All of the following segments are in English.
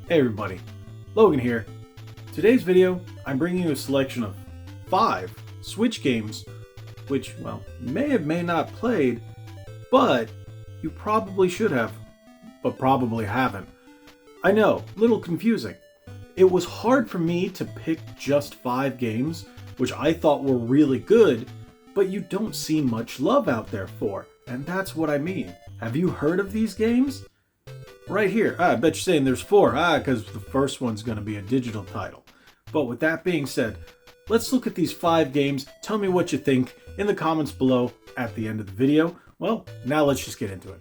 Hey everybody, Logan here. Today's video, I'm bringing you a selection of 5 Switch games, which, well, you may not played, but you probably should have, but probably haven't. I know, little confusing. It was hard for me to pick just 5 games, which I thought were really good, but you don't see much love out there for, and that's what I mean. Have you heard of these games? Right here. I bet you're saying there's 4. Because the first one's going to be a digital title. But with that being said, let's look at these 5 games. Tell me what you think in the comments below at the end of the video. Well, now let's just get into it.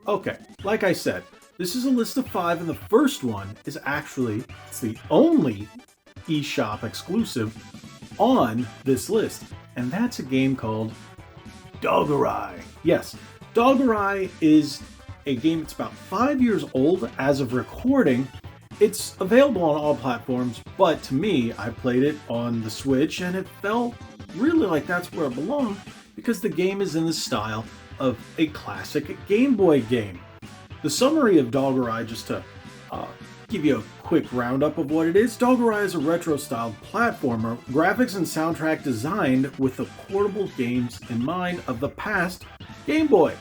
Okay, like I said, this is a list of 5, and the first one is actually, it's the only eShop exclusive on this list, and that's a game called Dogorai. Yes, Dogorai is a game that's about 5 years old as of recording. It's available on all platforms, but to me, I played it on the Switch and it felt really like that's where it belonged because the game is in the style of a classic Game Boy game. The summary of Dogorai, just to give you a quick roundup of what it is. Dogorai is a retro-styled platformer, graphics and soundtrack designed with the portable games in mind of the past Game Boy.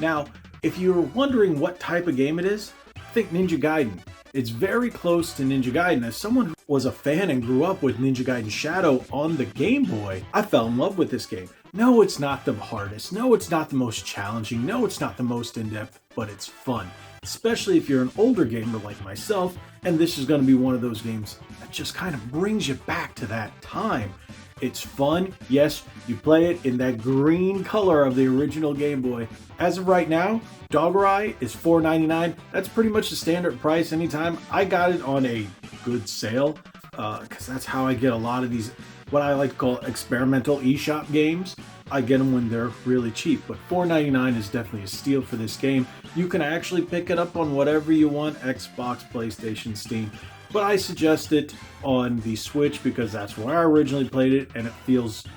Now, if you're wondering what type of game it is, think Ninja Gaiden. It's very close to Ninja Gaiden. As someone who was a fan and grew up with Ninja Gaiden Shadow on the Game Boy, I fell in love with this game. No, it's not the hardest. No, it's not the most challenging. No, it's not the most in-depth, but it's fun. Especially if you're an older gamer like myself, and this is going to be one of those games that just kind of brings you back to that time. It's fun. Yes, you play it in that green color of the original Game Boy. As of right now, Dogorai is $4.99. That's pretty much the standard price anytime. I got it on a good sale, because that's how I get a lot of these, what I like to call experimental eShop games. I get them when they're really cheap, but $4.99 is definitely a steal for this game. You can actually pick it up on whatever you want, Xbox, PlayStation, Steam, but I suggest it on the Switch because that's where I originally played it, and it feels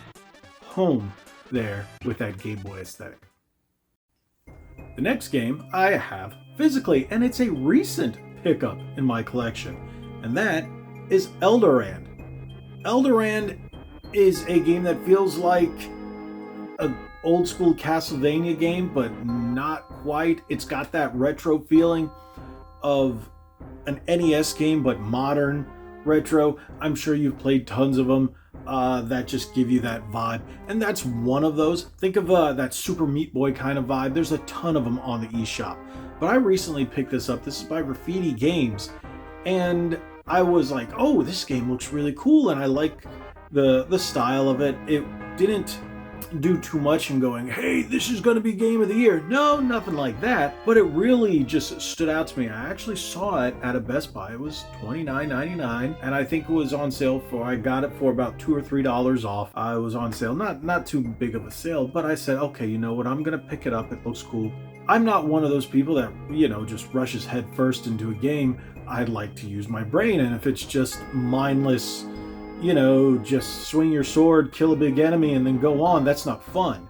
home there with that Game Boy aesthetic. The next game I have physically, and it's a recent pickup in my collection, and that is Elderand. Elderand is a game that feels like an old school Castlevania game, but not quite. It's got that retro feeling of an NES game, but modern retro. I'm sure you've played tons of them that just give you that vibe, and that's one of those. Think of that Super Meat Boy kind of vibe. There's a ton of them on the eShop, but I recently picked this up. This is by Graffiti Games, and I was like, oh, this game looks really cool, and I like the style of it. It didn't do too much in going, hey, this is going to be game of the year. No, nothing like that, but it really just stood out to me. I actually saw it at a Best Buy. It was $29.99, and I think it was on sale for, I got it for about $2 or $3 off. I was on sale, not too big of a sale, but I said, okay, you know what, I'm going to pick it up. It looks cool. I'm not one of those people that, just rushes head first into a game. I'd like to use my brain, and if it's just mindless, just swing your sword, kill a big enemy, and then go on, that's not fun.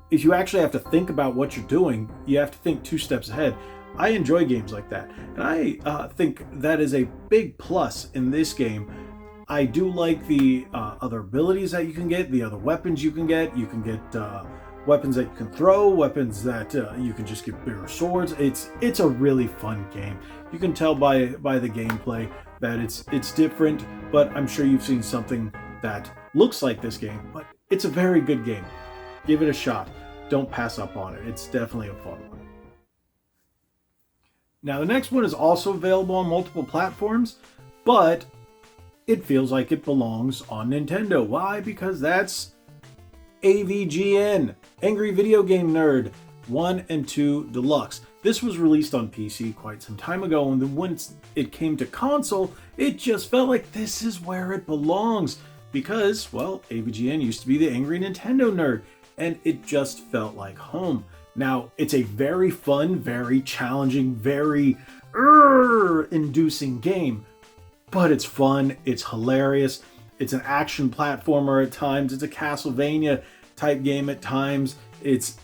If you actually have to think about what you're doing, you have to think 2 steps ahead. I enjoy games like that, and I think that is a big plus in this game. I do like the other abilities that you can get, the other weapons you can get. You can get weapons that you can throw, weapons that you can just get bigger swords. It's a really fun game. You can tell by the gameplay that it's different, but I'm sure you've seen something that looks like this game, but it's a very good game. Give it a shot. Don't pass up on it. It's definitely a fun one. Now, the next one is also available on multiple platforms, but it feels like it belongs on Nintendo. Why? Because that's AVGN, Angry Video Game Nerd 1 and 2 Deluxe. This was released on PC quite some time ago, and then once it came to console, it just felt like this is where it belongs. Because, well, AVGN used to be the Angry Nintendo Nerd, and it just felt like home. Now, it's a very fun, very challenging, very inducing game, but it's fun, it's hilarious, it's an action platformer at times, it's a Castlevania type game at times. It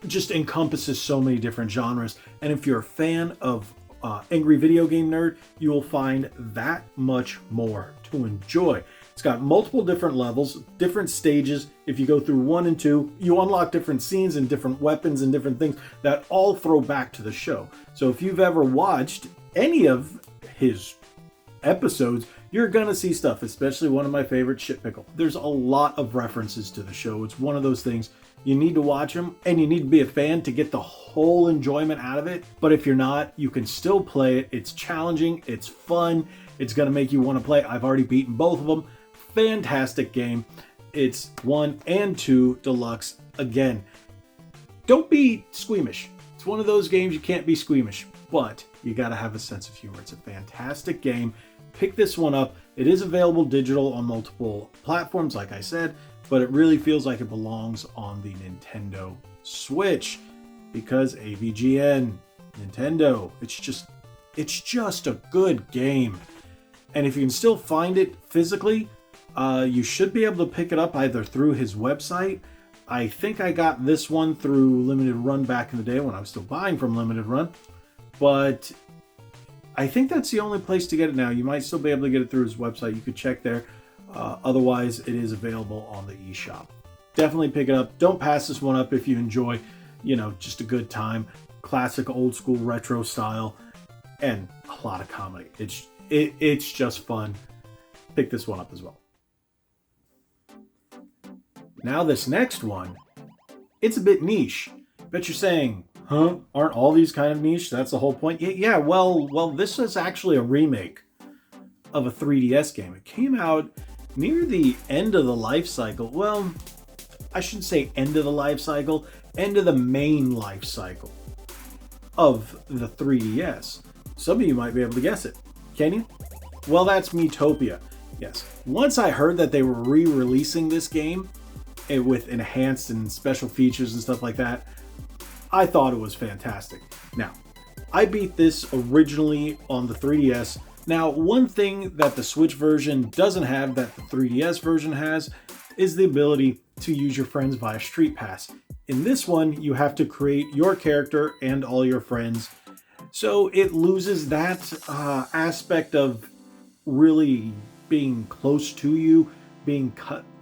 just encompasses so many different genres. And if you're a fan of Angry Video Game Nerd, you will find that much more to enjoy. It's got multiple different levels, different stages. If you go through 1 and 2, you unlock different scenes and different weapons and different things that all throw back to the show. So if you've ever watched any of his episodes, you're gonna see stuff, especially one of my favorites, Shit Pickle. There's a lot of references to the show. It's one of those things, you need to watch them and you need to be a fan to get the whole enjoyment out of it. But if you're not, you can still play it. It's challenging, it's fun, it's gonna make you want to play. I've already beaten both of them. Fantastic game. It's 1 and 2 deluxe. Again, don't be squeamish. It's one of those games you can't be squeamish, but you gotta have a sense of humor. It's a fantastic game. Pick this one up. It is available digital on multiple platforms, like I said, but it really feels like it belongs on the Nintendo Switch because AVGN, Nintendo, it's just a good game. And if you can still find it physically, you should be able to pick it up either through his website. I think I got this one through Limited Run back in the day when I was still buying from Limited Run, but I think that's the only place to get it now. You might still be able to get it through his website. You could check there. Otherwise, it is available on the eShop. Definitely pick it up. Don't pass this one up if you enjoy, just a good time. Classic old school retro style and a lot of comedy. It's just fun. Pick this one up as well. Now this next one, it's a bit niche. Bet you're saying, huh? Aren't all these kind of niche? That's the whole point. Yeah, well, this is actually a remake of a 3DS game. It came out near the end of the life cycle. Well, I shouldn't say end of the life cycle, end of the main life cycle of the 3DS. Some of you might be able to guess it. Can you? Well, that's Miitopia. Yes. Once I heard that they were re-releasing this game with enhanced and special features and stuff like that, I thought it was fantastic. Now, I beat this originally on the 3DS. Now, one thing that the Switch version doesn't have that the 3DS version has is the ability to use your friends via Street Pass. In this one, you have to create your character and all your friends. So it loses that aspect of really being close to you, being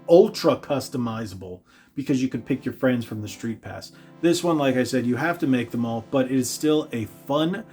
ultra customizable, because you can pick your friends from the Street Pass. This one, like I said, you have to make them all, but it is still a fun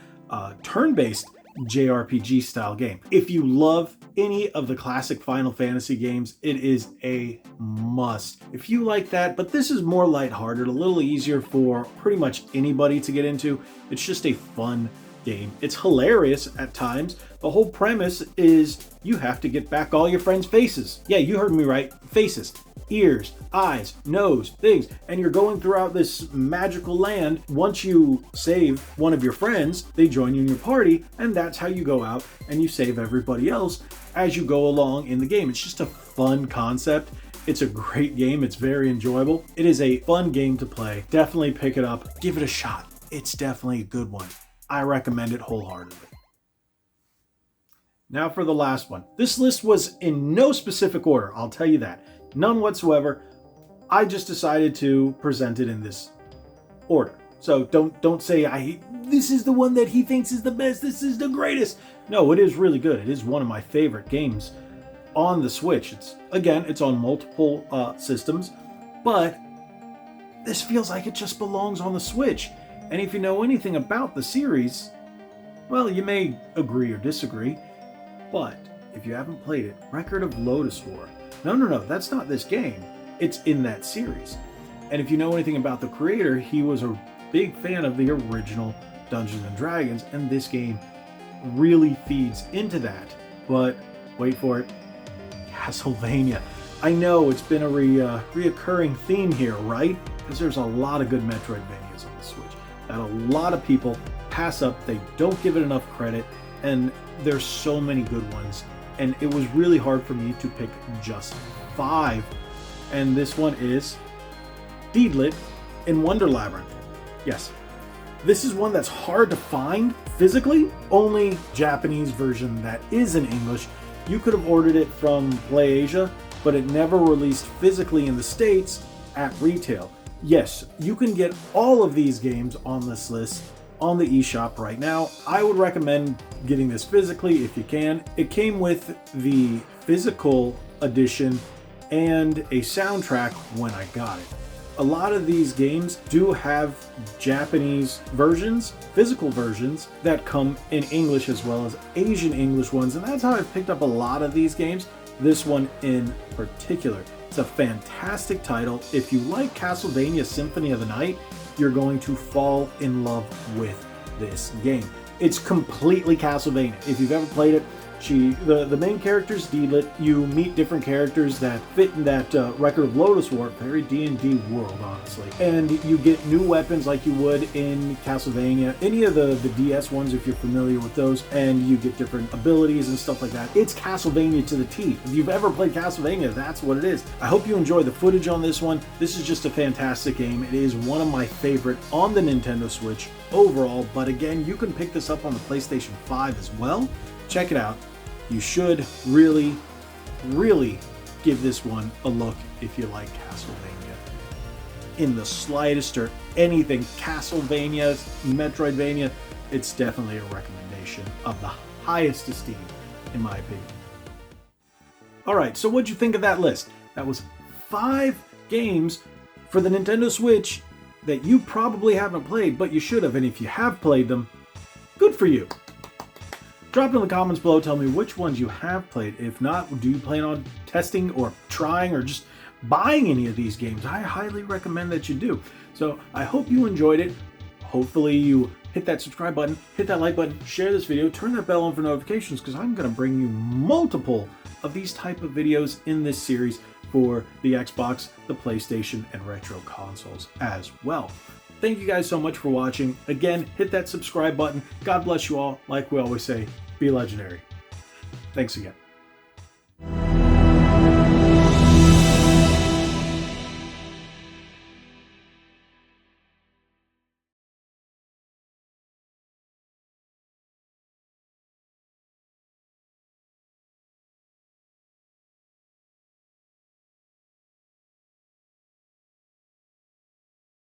turn-based JRPG style game. If you love any of the classic Final Fantasy games, it is a must. If you like that, but this is more lighthearted, a little easier for pretty much anybody to get into. It's just a fun game. It's hilarious at times. The whole premise is you have to get back all your friends' faces. Yeah, you heard me right. Faces. Ears, eyes, nose, things, and you're going throughout this magical land. Once you save one of your friends, they join you in your party, and that's how you go out and you save everybody else as you go along in the game. It's just a fun concept. It's a great game. It's very enjoyable. It is a fun game to play. Definitely pick it up. Give it a shot. It's definitely a good one. I recommend it wholeheartedly. Now for the last one. This list was in no specific order, I'll tell you that. None whatsoever. I just decided to present it in this order. So don't say this is the one that he thinks is the best, this is the greatest. No, it is really good. It is one of my favorite games on the Switch. It's on multiple systems, but this feels like it just belongs on the Switch. And if you know anything about the series, well, you may agree or disagree, but if you haven't played it, Record of Lodoss War. No, that's not this game. It's in that series. And if you know anything about the creator, he was a big fan of the original Dungeons & Dragons, and this game really feeds into that. But, wait for it, Castlevania. I know it's been a reoccurring theme here, right? Because there's a lot of good Metroidvanias on the Switch that a lot of people pass up. They don't give it enough credit, and there's so many good ones. And it was really hard for me to pick just 5. And this one is Deedlit in Wonder Labyrinth. Yes, this is one that's hard to find physically. Only Japanese version that is in English. You could have ordered it from PlayAsia, but it never released physically in the States. at retail. Yes, you can get all of these games on this list on the eShop right now. I would recommend getting this physically if you can. It came with the physical edition and a soundtrack when I got it. A lot of these games do have Japanese versions, physical versions, that come in English as well as Asian English ones, and that's how I've picked up a lot of these games, this one in particular. It's a fantastic title. If you like Castlevania Symphony of the Night, you're going to fall in love with this game. It's completely Castlevania. If you've ever played it, the main character's Deedlit. You meet different characters that fit in that Record of Lodoss War, very D&D world, honestly. And you get new weapons like you would in Castlevania, any of the DS ones if you're familiar with those, and you get different abilities and stuff like that. It's Castlevania to the T. If you've ever played Castlevania, that's what it is. I hope you enjoy the footage on this one. This is just a fantastic game. It is one of my favorite on the Nintendo Switch overall, but again, you can pick this up on the PlayStation 5 as well. Check it out. You should really, really give this one a look if you like Castlevania in the slightest or anything Castlevania, Metroidvania. It's definitely a recommendation of the highest esteem, in my opinion. Alright, so what'd you think of that list? That was 5 games for the Nintendo Switch that you probably haven't played, but you should have, and if you have played them, good for you. Drop it in the comments below, tell me which ones you have played. If not, do you plan on testing or trying or just buying any of these games? I highly recommend that you do. So I hope you enjoyed it. Hopefully you hit that subscribe button, hit that like button, share this video, turn that bell on for notifications, because I'm going to bring you multiple of these type of videos in this series for the Xbox, the PlayStation, and retro consoles as well. Thank you guys so much for watching. Again, hit that subscribe button. God bless you all. Like we always say, be legendary. Thanks again.